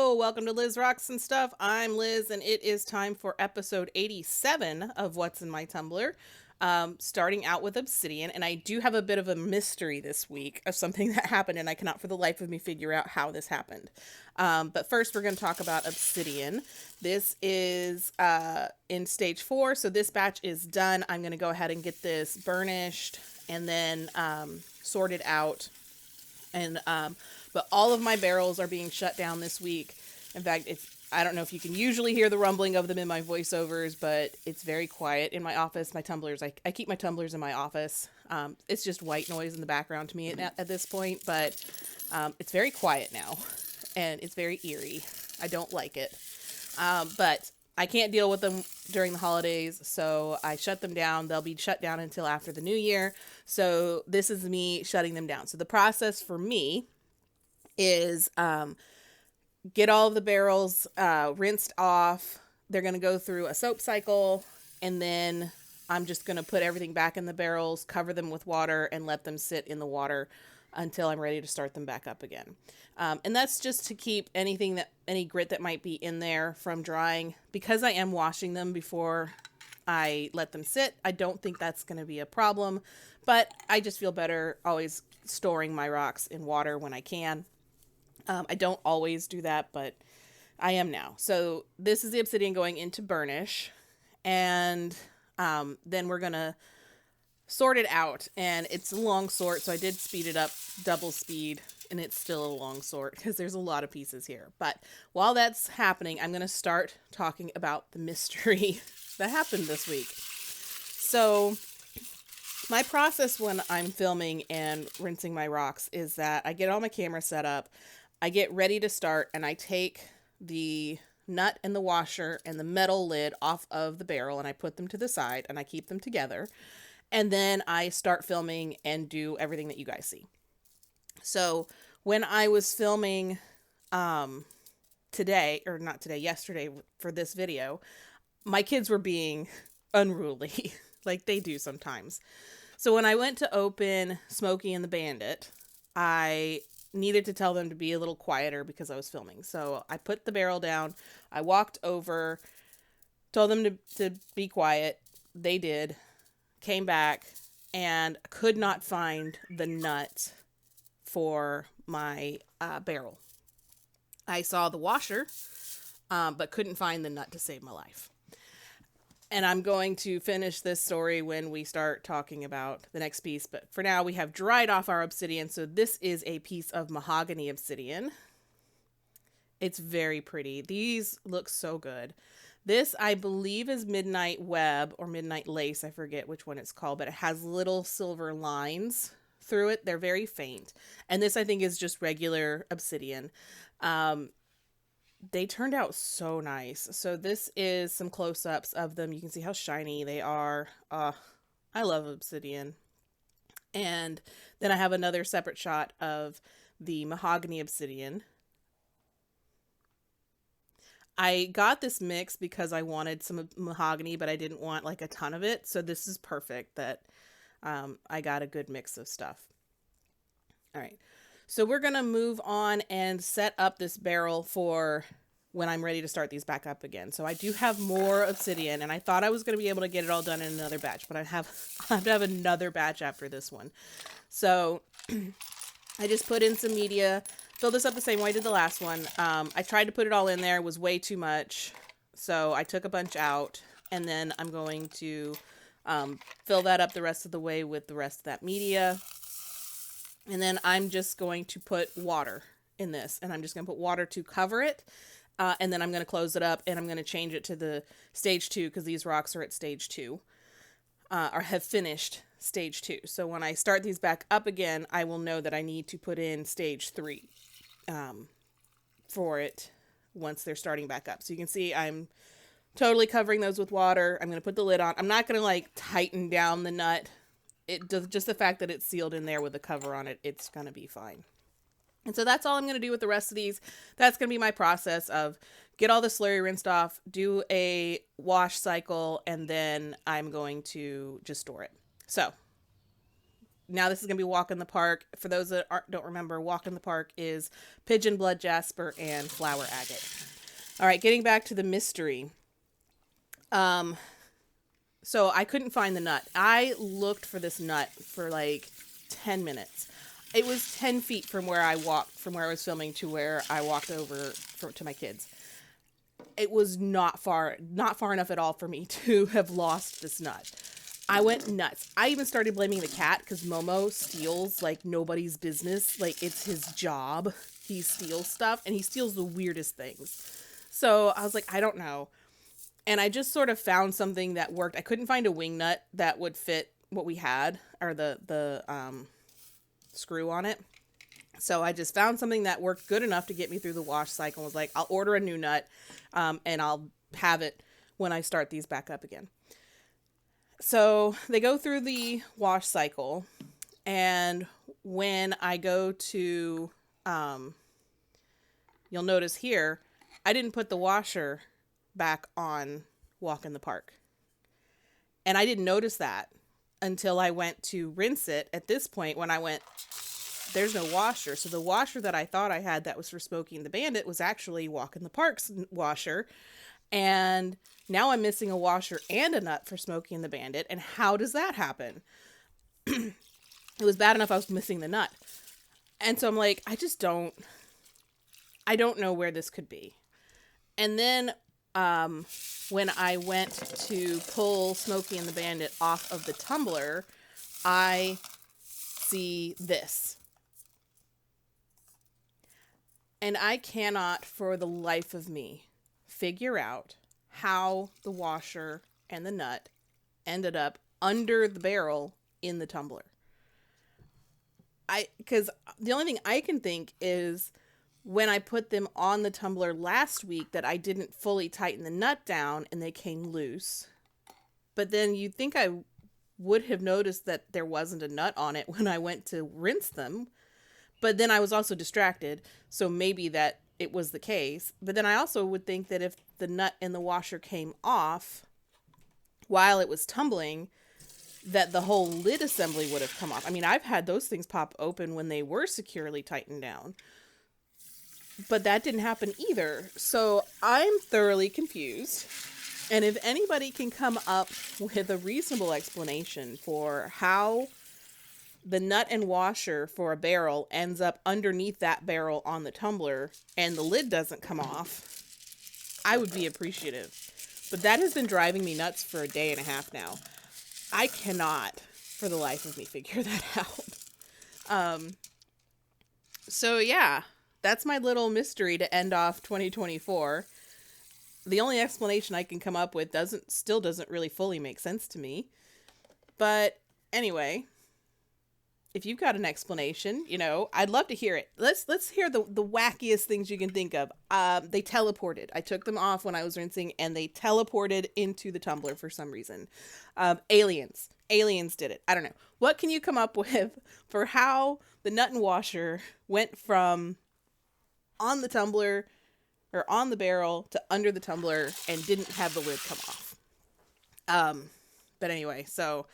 Hello, welcome to Liz Rocks and Stuff. I'm Liz, and it is time for episode 87 of What's in My Tumbler. Starting out with Obsidian, and I do have a bit of a mystery this week of something that happened, and I cannot for the life of me figure out how this happened. But first, we're going to talk about Obsidian. This is in stage 4, so this batch is done. I'm going to go ahead and get this burnished and then sorted out. And but all of my barrels are being shut down this week. In fact, I don't know if you can usually hear the rumbling of them in my voiceovers, but it's very quiet in my office. My tumblers, I keep my tumblers in my office. It's just white noise in the background to me at this point, but it's very quiet now, and it's very eerie. I don't like it, but I can't deal with them during the holidays, so I shut them down. They'll be shut down until after the new year. So this is me shutting them down. So the process for me is get all of the barrels rinsed off. They're going to go through a soap cycle, and then I'm just going to put everything back in the barrels, cover them with water, and let them sit in the water until I'm ready to start them back up again. And that's just to keep any grit that might be in there from drying. Because I am washing them before I let them sit, I don't think that's going to be a problem. But I just feel better always storing my rocks in water when I can. I don't always do that, but I am now. So this is the Obsidian going into burnish. And then we're going to sort it out. And it's a long sort, so I did speed it up double speed. And it's still a long sort because there's a lot of pieces here. But while that's happening, I'm going to start talking about the mystery that happened this week. So my process when I'm filming and rinsing my rocks is that I get all my camera set up, I get ready to start, and I take the nut and the washer and the metal lid off of the barrel, and I put them to the side, and I keep them together. And then I start filming and do everything that you guys see. So when I was filming yesterday for this video, my kids were being unruly like they do sometimes. So when I went to open Smokey and the Bandit, I needed to tell them to be a little quieter because I was filming. So I put the barrel down, I walked over, told them to be quiet. They did, came back, and could not find the nut for my barrel. I saw the washer, but couldn't find the nut to save my life. And I'm going to finish this story when we start talking about the next piece. But for now, we have dried off our obsidian. So this is a piece of mahogany obsidian. It's very pretty. These look so good. This, I believe, is Midnight Web or Midnight Lace. I forget which one it's called, but it has little silver lines through it. They're very faint. And this, I think, is just regular obsidian. They turned out so nice. So this is some close-ups of them. You can see how shiny they are. I love obsidian. And then I have another separate shot of the mahogany obsidian. I got this mix because I wanted some mahogany, but I didn't want like a ton of it. So this is perfect that I got a good mix of stuff. All right. So we're going to move on and set up this barrel for when I'm ready to start these back up again. So I do have more obsidian, and I thought I was going to be able to get it all done in another batch, but I have to have another batch after this one. So I just put in some media, fill this up the same way I did the last one. I tried to put it all in there. It was way too much. So I took a bunch out, and then I'm going to fill that up the rest of the way with the rest of that media. And then I'm just going to put water in this, and I'm just going to put water to cover it. And then I'm going to close it up, and I'm going to change it to the stage 2 because these rocks are at stage 2 or have finished stage 2. So when I start these back up again, I will know that I need to put in stage 3 for it once they're starting back up. So you can see I'm totally covering those with water. I'm going to put the lid on. I'm not going to like tighten down the nut. It does, just the fact that it's sealed in there with the cover on it, it's going to be fine. And so that's all I'm going to do with the rest of these. That's going to be my process of get all the slurry rinsed off, do a wash cycle, and then I'm going to just store it. So now this is going to be Walk in the Park. For those that don't remember, Walk in the Park is pigeon blood jasper and flower agate. All right, getting back to the mystery. So I couldn't find the nut. I looked for this nut for like 10 minutes. It was 10 feet from where I walked, from where I was filming to where I walked over to my kids. It was not far enough at all for me to have lost this nut. I went nuts. I even started blaming the cat because Momo steals like nobody's business. Like, it's his job. He steals stuff, and he steals the weirdest things. So I was like, I don't know. And I just sort of found something that worked. I couldn't find a wing nut that would fit what we had, or the screw on it. So I just found something that worked good enough to get me through the wash cycle. And was like, I'll order a new nut, and I'll have it when I start these back up again. So they go through the wash cycle, and when I go to, you'll notice here, I didn't put the washer back on Walk in the Park. And I didn't notice that until I went to rinse it. At this point, when I went, there's no washer. So the washer that I thought I had that was for Smokey and the Bandit was actually Walk in the Park's washer. And now I'm missing a washer and a nut for Smokey and the Bandit. And how does that happen? It was bad enough I was missing the nut. And so I'm like, I don't know where this could be. And then when I went to pull Smokey and the Bandit off of the tumbler, I see this. And I cannot for the life of me figure out how the washer and the nut ended up under the barrel in the tumbler. Because the only thing I can think is when I put them on the tumbler last week that I didn't fully tighten the nut down and they came loose. But then you'd think I would have noticed that there wasn't a nut on it when I went to rinse them. But then I was also distracted, so maybe that it was the case. But then I also would think that if the nut and the washer came off while it was tumbling, that the whole lid assembly would have come off. I mean, I've had those things pop open when they were securely tightened down. But that didn't happen either. So I'm thoroughly confused. And if anybody can come up with a reasonable explanation for how the nut and washer for a barrel ends up underneath that barrel on the tumbler and the lid doesn't come off, I would be appreciative. But that has been driving me nuts for a day and a half now. I cannot, for the life of me, figure that out. So yeah, that's my little mystery to end off 2024. The only explanation I can come up with still doesn't really fully make sense to me. But anyway, if you've got an explanation, I'd love to hear it. Let's hear the wackiest things you can think of. They teleported. I took them off when I was rinsing, and they teleported into the tumbler for some reason. Aliens did it. I don't know. What can you come up with for how the nut and washer went from on the tumbler or on the barrel to under the tumbler and didn't have the lid come off? But anyway, so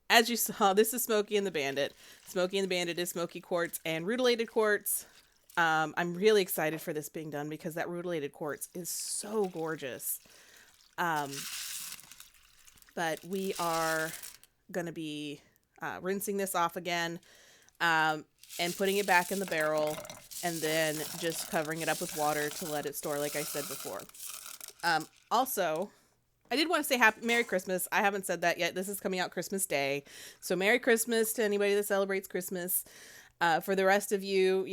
as you saw, this is Smokey and the Bandit. Smokey and the Bandit is Smokey quartz and rutilated quartz. I'm really excited for this being done because that rutilated quartz is so gorgeous. But we are going to be rinsing this off again and putting it back in the barrel and then just covering it up with water to let it store, like I said before. Also, I did want to say Merry Christmas. I haven't said that yet. This is coming out Christmas Day. So Merry Christmas to anybody that celebrates Christmas. For the rest of you,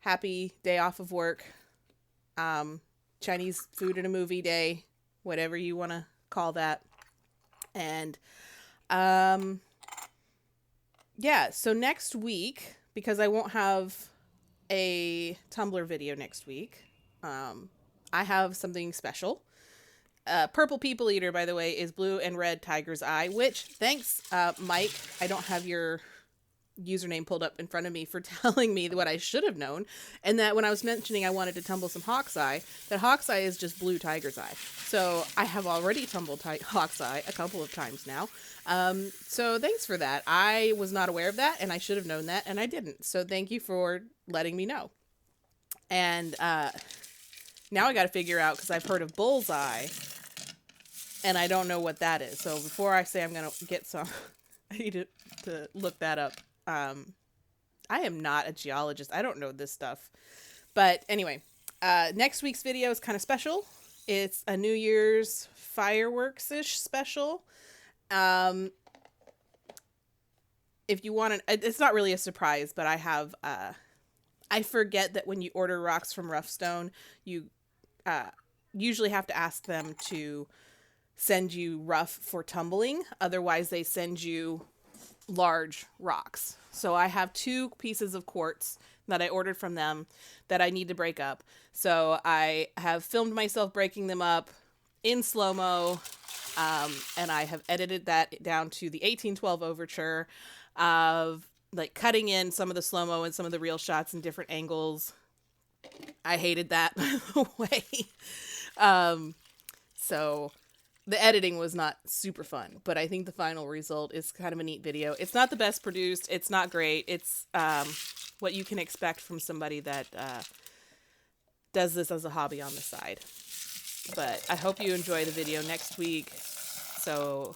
happy day off of work. Chinese food and a movie day, whatever you want to call that. And yeah, so next week, because I won't have a Tumblr video next week, I have something special. Purple People Eater, by the way, is blue and red tiger's eye, which, thanks, Mike. I don't have your username pulled up in front of me for telling me what I should have known, and that when I was mentioning I wanted to tumble some Hawk's Eye, that Hawk's Eye is just blue tiger's eye. So I have already tumbled Hawk's Eye a couple of times now. So thanks for that. I was not aware of that, and I should have known that, and I didn't. So thank you for letting me know. And now I got to figure out, because I've heard of bullseye, and I don't know what that is. So before I say I'm going to get some, I need to look that up. I am not a geologist. I don't know this stuff. But anyway, next week's video is kind of special. It's a New Year's fireworks-ish special. If you want it's not really a surprise, but I have, I forget that when you order rocks from Rough Stone, you usually have to ask them to send you rough for tumbling. Otherwise, they send you large rocks. So I have 2 pieces of quartz that I ordered from them that I need to break up. So I have filmed myself breaking them up in slow-mo, and I have edited that down to the 1812 overture of like cutting in some of the slow-mo and some of the real shots in different angles. I hated that, by the way. So the editing was not super fun, but I think the final result is kind of a neat video. It's not the best produced. It's not great. It's what you can expect from somebody that does this as a hobby on the side. But I hope you enjoy the video next week. So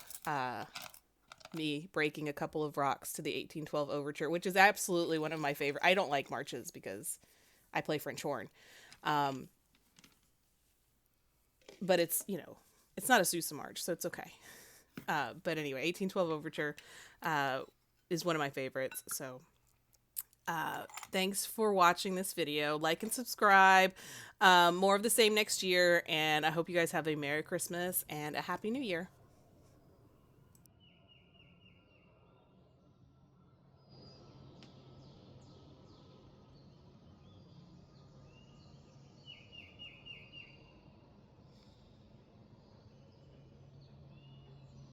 me breaking a couple of rocks to the 1812 overture, which is absolutely one of my favorite. I don't like marches because I play French horn. But it's, you know, it's not a Sousa march, so it's okay. But anyway, 1812 overture is one of my favorites. So thanks for watching this video. Like and subscribe. More of the same next year. And I hope you guys have a Merry Christmas and a Happy New Year.